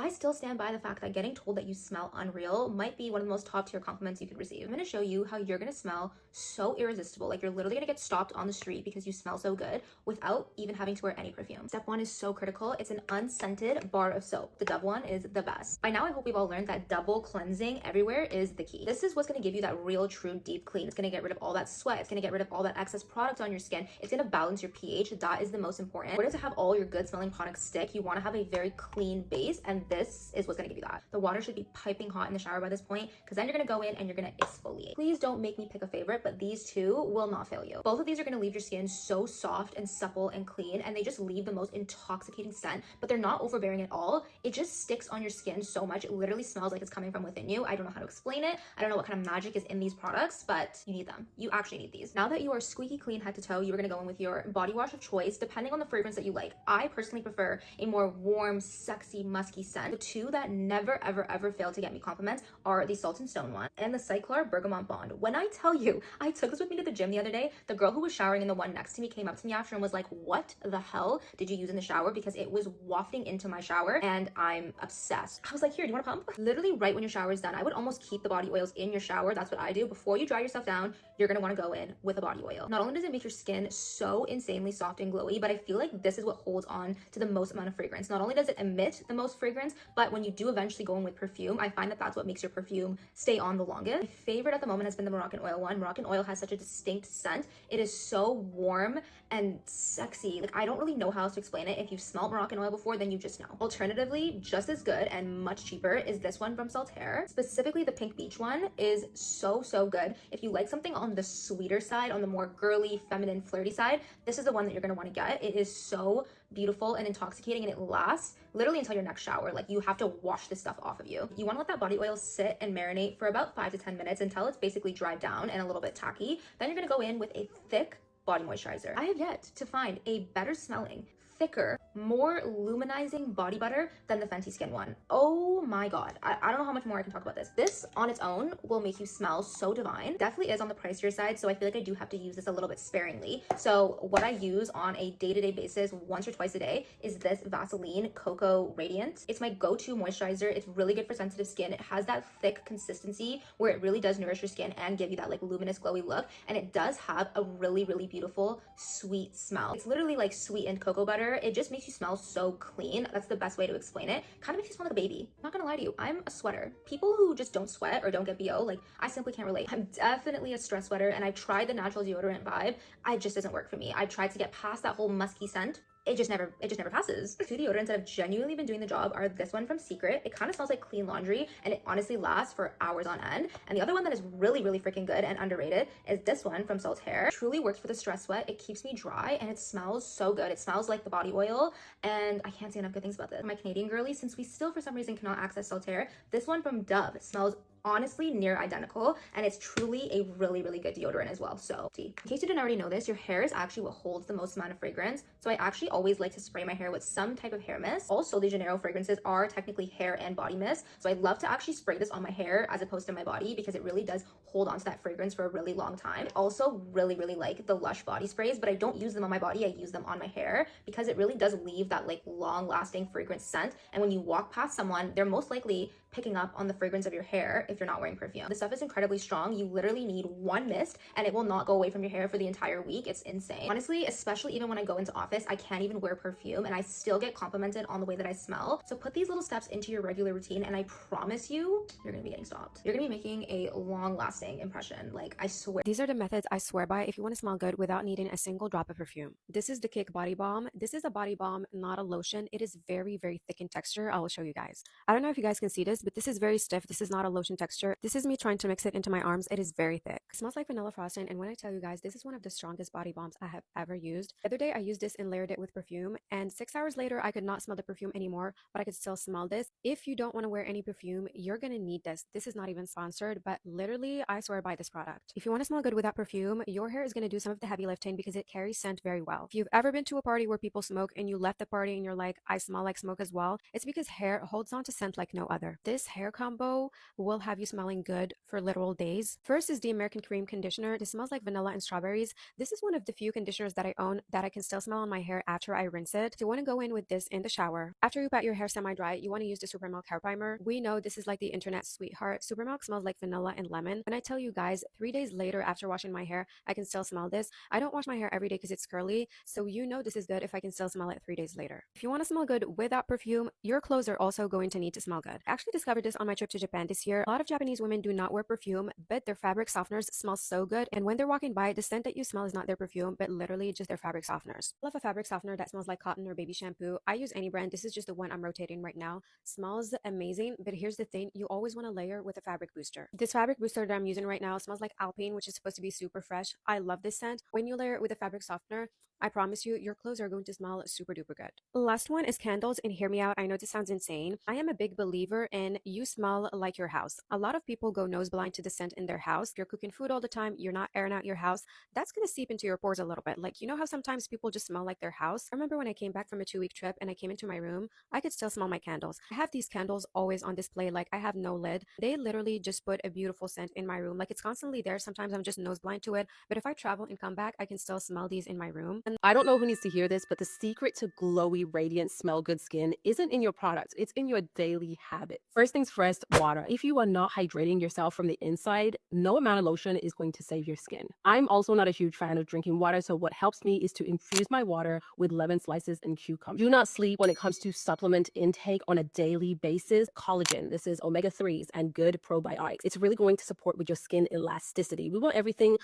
I still stand by the fact that getting told that you smell unreal might be one of the most top tier compliments you could receive. I'm gonna show you how you're gonna smell so irresistible. Like you're literally gonna get stopped on the street because you smell so good without even having to wear any perfume. Step one is so critical. It's an unscented bar of soap. The Dove one is the best. By now, I hope we've all learned that double cleansing everywhere is the key. This is what's gonna give you that real, true, deep clean. It's gonna get rid of all that sweat. It's gonna get rid of all that excess product on your skin. It's gonna balance your pH. That is the most important. In order to have all your good smelling products stick, you wanna have a very clean base, and this is what's gonna give you that. The water should be piping hot in the shower by this point, because then you're gonna go in and you're gonna exfoliate. Please don't make me pick a favorite, but these two will not fail you. Both of these are gonna leave your skin so soft and supple and clean, and they just leave the most intoxicating scent, but they're not overbearing at all. It just sticks on your skin so much. It literally smells like it's coming from within you. I don't know how to explain it. I don't know what kind of magic is in these products, but you need them. You actually need these. Now that you are squeaky clean head to toe, you're gonna go in with your body wash of choice, depending on the fragrance that you like. I personally prefer a more warm, sexy, musky scent. The two that never, ever fail to get me compliments are the Salt and Stone one and the Cyclar Bergamot Bond. When I tell you, I took this with me to the gym the other day. The girl who was showering in the one next to me came up to me after and was like, "What the hell did you use in the shower?" Because it was wafting into my shower and I'm obsessed. I was like, "Here, do you want a pump?" Literally right when your shower is done, I would almost keep the body oils in your shower. That's what I do. Before you dry yourself down, you're gonna wanna go in with a body oil. Not only does it make your skin so insanely soft and glowy, but I feel like this is what holds on to the most amount of fragrance. Not only does it emit the most fragrance, but when you do eventually go in with perfume, I find that that's what makes your perfume stay on the longest. My favorite at the moment has been the Moroccan Oil one. Moroccan Oil has such a distinct scent. It is so warm and sexy. Like, I don't really know how else to explain it. If you've smelled Moroccan Oil before, then you just know. Alternatively, just as good and much cheaper is this one from Saltaire. Specifically, the Pink Beach one is so good. If you like something on the sweeter side, on the more girly, feminine, flirty side, this is the one that you're gonna want to get. It is so beautiful and intoxicating, and it lasts literally until your next shower. Like, you have to wash this stuff off of you. You want to let that body oil sit and marinate for about 5 to 10 minutes until it's basically dried down and a little bit tacky. Then you're gonna go in with a thick body moisturizer. I have yet to find a better smelling, thicker, more luminizing body butter than the Fenty Skin one. Oh my god. I don't know how much more I can talk about this. This on its own will make you smell so divine. Definitely is on the pricier side, so I feel like I do have to use this a little bit sparingly. So what I use on a day-to-day basis, once or twice a day, is this Vaseline Cocoa Radiant. It's my go-to moisturizer. It's really good for sensitive skin. It has that thick consistency where it really does nourish your skin and give you that like luminous glowy look, and it does have a really beautiful sweet smell. It's literally like sweetened cocoa butter. It just makes you smell so clean. That's the best way to explain it. Kind of makes you smell like a baby. I'm not gonna lie to you, I'm a sweater. People who just don't sweat or don't get BO, like, I simply can't relate. I'm definitely a stress sweater, and I've tried the natural deodorant vibe. It just doesn't work for me. I've tried to get past that whole musky scent. It just never passes. Two deodorants that have genuinely been doing the job are this one from Secret. It kind of smells like clean laundry, and it honestly lasts for hours on end. And the other one that is really freaking good and underrated is this one from Saltaire. It truly works for the stress sweat. It keeps me dry and it smells so good. It smells like the body oil, and I can't say enough good things about this. My Canadian girlies, since we still for some reason cannot access Saltaire, this one from Dove smells honestly near identical, and it's truly a really good deodorant as well. So in case you didn't already know this, your hair is actually what holds the most amount of fragrance, so I actually always like to spray my hair with some type of hair mist. Also, the Janeiro fragrances are technically hair and body mist, so I love to actually spray this on my hair as opposed to my body, because it really does hold on to that fragrance for a really long time. I also really like the Lush body sprays, but I don't use them on my body. I use them on my hair because it really does leave that like long lasting fragrance scent, and when you walk past someone, they're most likely picking up on the fragrance of your hair if you're not wearing perfume. The stuff is incredibly strong. You literally need one mist and it will not go away from your hair for the entire week. It's insane. Honestly, especially even when I go into office, I can't even wear perfume and I still get complimented on the way that I smell. So put these little steps into your regular routine, and I promise you, you're gonna be getting stopped. You're gonna be making a long lasting impression. Like, I swear. These are the methods I swear by if you want to smell good without needing a single drop of perfume. This is the Kick Body Balm. This is a body balm, not a lotion. It is very thick in texture. I will show you guys. I don't know if you guys can see this, but this is very stiff. This is not a lotion texture. This is me trying to mix it into my arms. It is very thick. It smells like vanilla frosting, and when I tell you guys, this is one of the strongest body balms I have ever used. The other day I used this and layered it with perfume, and 6 hours later I could not smell the perfume anymore, but I could still smell this. If you don't want to wear any perfume, you're gonna need this. This is not even sponsored, but literally I swear by this product. If you want to smell good without perfume, your hair is going to do some of the heavy lifting because it carries scent very well. If you've ever been to a party where people smoke and you left the party and you're like, I smell like smoke as well, it's because hair holds on to scent like no other. This hair combo will have you smelling good for literal days. First is the American Cream Conditioner. This smells like vanilla and strawberries. This is one of the few conditioners that I own that I can still smell on my hair after I rinse it. So you want to go in with this in the shower. After you pat your hair semi-dry, you want to use the Super Milk Hair Primer. We know this is like the internet sweetheart. Super Milk smells like vanilla and lemon. And I tell you guys, 3 days later after washing my hair, I can still smell this. I don't wash my hair every day because it's curly, so you know this is good if I can still smell it 3 days later. If you want to smell good without perfume, your clothes are also going to need to smell good. I actually discovered this on my trip to Japan this year. A lot of Japanese women do not wear perfume, but their fabric softeners smell so good, and when they're walking by, the scent that you smell is not their perfume, but literally just their fabric softeners. I love a fabric softener that smells like cotton or baby shampoo. I use any brand. This is just the one I'm rotating right now. Smells amazing, but here's the thing, you always want to layer with a fabric booster. This fabric booster that I'm using right now smells like Alpine, which is supposed to be super fresh. I love this scent. When you layer it with a fabric softener, I promise you, your clothes are going to smell super duper good. Last one is candles, and hear me out. I know this sounds insane. I am a big believer in you smell like your house. A lot of people go nose blind to the scent in their house. If you're cooking food all the time, you're not airing out your house, that's going to seep into your pores a little bit. Like, you know how sometimes people just smell like their house? I remember when I came back from a 2-week trip and I came into my room, I could still smell my candles. I have these candles always on display, like I have no lid. They literally just put a beautiful scent in my room. Like, it's constantly there. Sometimes I'm just nose blind to it, but if I travel and come back, I can still smell these in my room. And I don't know who needs to hear this, but the secret to glowy, radiant, smell good skin isn't in your products, it's in your daily habit. First things first, water. If you are not hydrating yourself from the inside, no amount of lotion is going to save your skin. I'm also not a huge fan of drinking water, so what helps me is to infuse my water with lemon slices and cucumber. Do not sleep when it comes to supplement intake on a daily basis. Collagen, this is omega-3s and good probiotics. It's really going to support with your skin elasticity. We want everything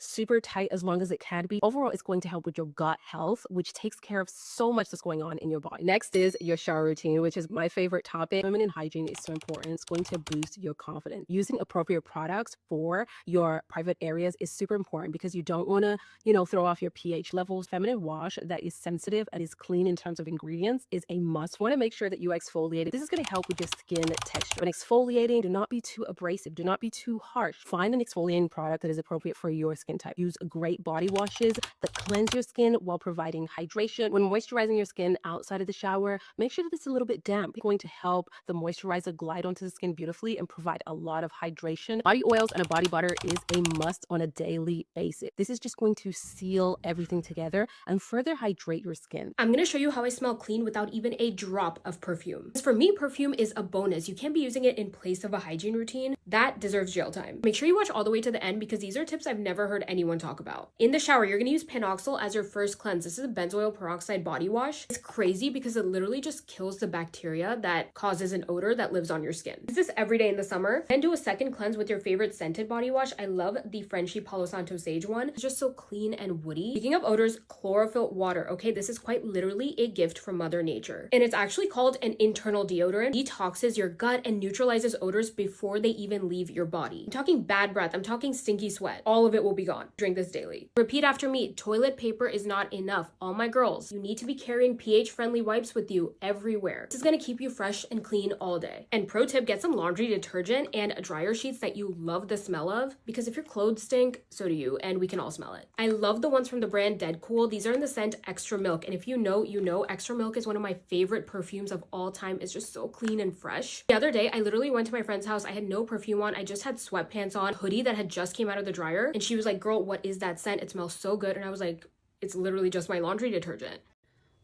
super tight as long as it can be. Overall, it's going to help with your gut health, which takes care of so much that's going on in your body. Next is your shower routine, which is my favorite topic. Feminine hygiene is so important. It's going to boost your confidence. Using appropriate products for your private areas is super important because you don't want to, throw off your pH levels. Feminine wash that is sensitive and is clean in terms of ingredients is a must. You want to make sure that you exfoliate. This is going to help with your skin texture. When exfoliating, do not be too abrasive. Do not be too harsh. Find an exfoliating product that is appropriate for your skin type. Use great body washes that cleanse your skin while providing hydration. When moisturizing your skin outside of the shower, make sure that it's a little bit damp. It's going to help the moisturizer glide onto the skin beautifully and provide a lot of hydration. Body oils and a body butter is a must on a daily basis. This is just going to seal everything together and further hydrate your skin. I'm going to show you how I smell clean without even a drop of perfume. For me, perfume is a bonus. You can't be using it in place of a hygiene routine. That deserves jail time. Make sure you watch all the way to the end because these are tips I've never heard anyone talk about. In the shower, you're going to use panoxyl as your first cleanse. This is a benzoyl peroxide body wash. It's crazy because it literally just kills the bacteria that causes an odor that lives on your skin. Use this every day in the summer. Then do a second cleanse with your favorite scented body wash. I love the Frenchie Palo Santo Sage one. It's just so clean and woody. Speaking of odors, chlorophyll water. Okay, this is quite literally a gift from Mother Nature. And it's actually called an internal deodorant. It detoxes your gut and neutralizes odors before they even leave your body. I'm talking bad breath. I'm talking stinky sweat. All of it will be gone. Drink this daily. Repeat after me. Toilet paper is not enough. All my girls, you need to be carrying pH-friendly wipes with you everywhere. This is going to keep you fresh and clean all day. And pro tip, get some laundry detergent and dryer sheets that you love the smell of, because if your clothes stink, so do you, and we can all smell it. I love the ones from the brand Dead Cool. These are in the scent Extra Milk, and if you know, you know. Extra Milk is one of my favorite perfumes of all time. It's just so clean and fresh. The other day, I literally went to my friend's house. I had no perfume on. I just had sweatpants on, hoodie that had just came out of the dryer, and she was like, girl, what is that scent? It smells so good. And I was like, it's literally just my laundry detergent.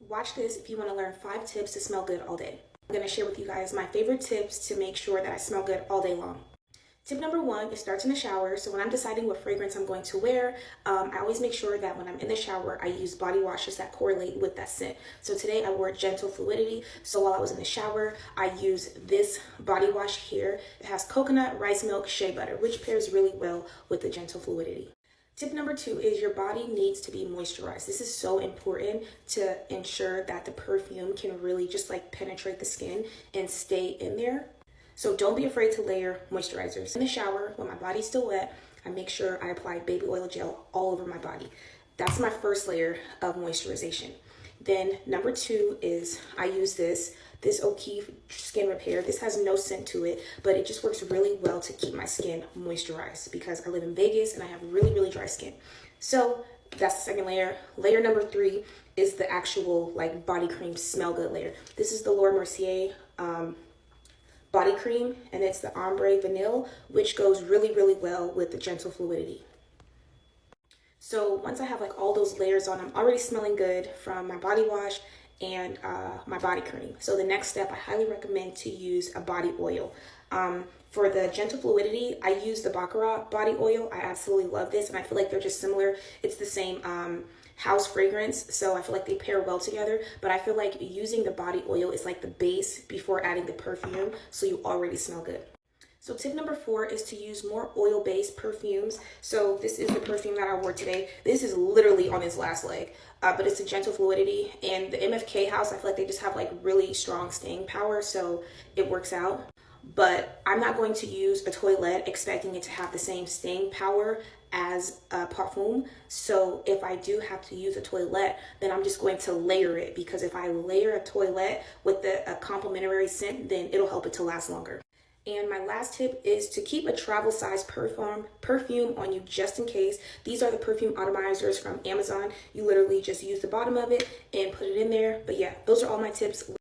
Watch this if you want to learn 5 tips to smell good all day. I'm going to share with you guys my favorite tips to make sure that I smell good all day long. Tip number 1, it starts in the shower. So when I'm deciding what fragrance I'm going to wear, I always make sure that when I'm in the shower, I use body washes that correlate with that scent. So today I wore Gentle Fluidity. So while I was in the shower, I used this body wash here. It has coconut, rice milk, shea butter, which pairs really well with the Gentle Fluidity. Tip number 2 is your body needs to be moisturized. This is so important to ensure that the perfume can really just like penetrate the skin and stay in there. So don't be afraid to layer moisturizers. In the shower, when my body's still wet, I make sure I apply baby oil gel all over my body. That's my first layer of moisturization. Then number 2 is I use this O'Keefe Skin Repair. This has no scent to it, but it just works really well to keep my skin moisturized because I live in Vegas and I have really, really dry skin. So that's the second layer. Layer number 3 is the actual like body cream smell good layer. This is the Laura Mercier body body cream, and it's the Ombre Vanille, which goes really, really well with the Gentle Fluidity. So once I have like all those layers on, I'm already smelling good from my body wash and my body cream. So the next step, I highly recommend to use a body oil. For the Gentle Fluidity, I use the Baccarat body oil. I absolutely love this, and I feel like they're just similar. It's the same house fragrance, so I feel like they pair well together. But I feel like using the body oil is like the base before adding the perfume, so you already smell good. So tip number 4 is to use more oil-based perfumes. So this is the perfume that I wore today. This is literally on its last leg, but it's a Gentle Fluidity. And the MFK house, I feel like they just have like really strong staying power, so it works out. But I'm not going to use a toilette expecting it to have the same staying power as Perfume. So if I do have to use a toilette, then I'm just going to layer it, because if I layer a toilette with a complementary scent, then it'll help it to last longer. And my last tip is to keep a travel size perfume on you just in case. These are the perfume atomizers from Amazon. You literally just use the bottom of it and put it in there. But yeah, those are all my tips.